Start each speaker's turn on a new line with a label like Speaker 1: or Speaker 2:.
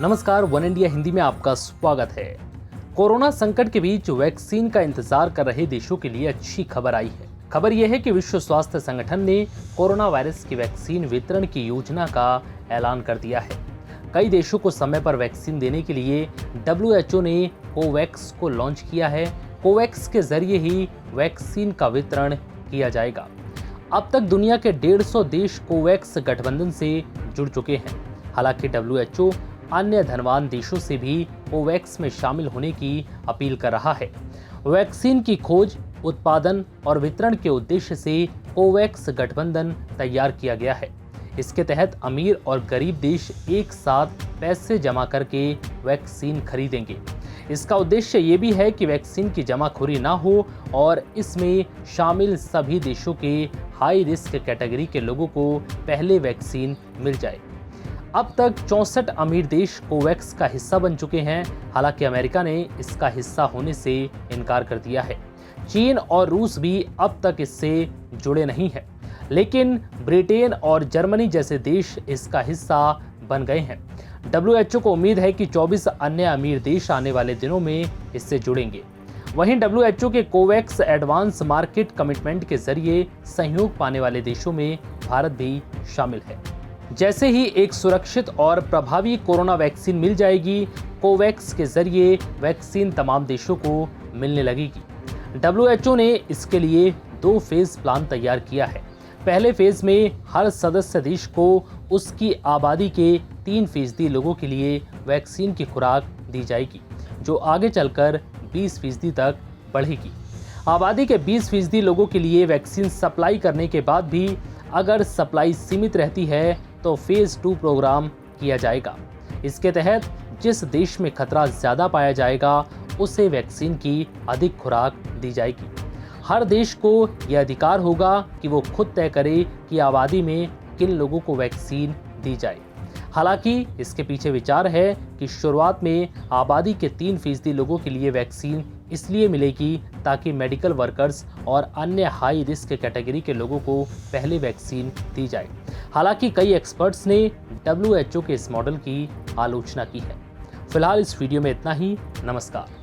Speaker 1: नमस्कार, one India Hindi में आपका स्वागत है। कोरोना संकट के बीच वैक्सीन का इंतजार कर रहे देशों के लिए अच्छी खबर आई है। खबर यह है कि विश्व स्वास्थ्य संगठन ने कोरोना वायरस की वैक्सीन वितरण की योजना का ऐलान कर दिया है। कई देशों को समय पर वैक्सीन देने के लिए WHO ने कोवैक्स को लॉन्च किया है। कोवैक्स के जरिए ही वैक्सीन का वितरण किया जाएगा। अब तक दुनिया के 150 देश कोवैक्स गठबंधन से जुड़ चुके हैं। हालांकि WHO अन्य धनवान देशों से भी कोवैक्स में शामिल होने की अपील कर रहा है। वैक्सीन की खोज, उत्पादन और वितरण के उद्देश्य से कोवैक्स गठबंधन तैयार किया गया है। इसके तहत अमीर और गरीब देश एक साथ पैसे जमा करके वैक्सीन खरीदेंगे। इसका उद्देश्य ये भी है कि वैक्सीन की जमाखोरी ना हो और इसमें शामिल सभी देशों के हाई रिस्क कैटेगरी के लोगों को पहले वैक्सीन मिल जाए। अब तक 64 अमीर देश कोवैक्स का हिस्सा बन चुके हैं। हालांकि अमेरिका ने इसका हिस्सा होने से इनकार कर दिया है। चीन और रूस भी अब तक इससे जुड़े नहीं हैं, लेकिन ब्रिटेन और जर्मनी जैसे देश इसका हिस्सा बन गए हैं। WHO को उम्मीद है कि 24 अन्य अमीर देश आने वाले दिनों में इससे जुड़ेंगे। वहीं WHO के कोवैक्स एडवांस मार्केट कमिटमेंट के जरिए सहयोग पाने वाले देशों में भारत भी शामिल है। जैसे ही एक सुरक्षित और प्रभावी कोरोना वैक्सीन मिल जाएगी, कोवैक्स के जरिए वैक्सीन तमाम देशों को मिलने लगेगी। WHO ने इसके लिए 2 फेज प्लान तैयार किया है। पहले फेज में हर सदस्य देश को उसकी आबादी के 3% लोगों के लिए वैक्सीन की खुराक दी जाएगी, जो आगे चलकर 20% तक बढ़ेगी। आबादी के 20% लोगों के लिए वैक्सीन सप्लाई करने के बाद भी अगर सप्लाई सीमित रहती है तो फेज 2 प्रोग्राम किया जाएगा। इसके तहत जिस देश में खतरा ज्यादा पाया जाएगा उसे वैक्सीन की अधिक खुराक दी जाएगी। हर देश को यह अधिकार होगा कि वो खुद तय करे कि आबादी में किन लोगों को वैक्सीन दी जाए। हालांकि इसके पीछे विचार है कि शुरुआत में आबादी के 3% लोगों के लिए वैक्सीन इसलिए मिलेगी ताकि मेडिकल वर्कर्स और अन्य हाई रिस्क कैटेगरी के लोगों को पहले वैक्सीन दी जाए। हालांकि कई एक्सपर्ट्स ने WHO के इस मॉडल की आलोचना की है। फिलहाल इस वीडियो में इतना ही। नमस्कार।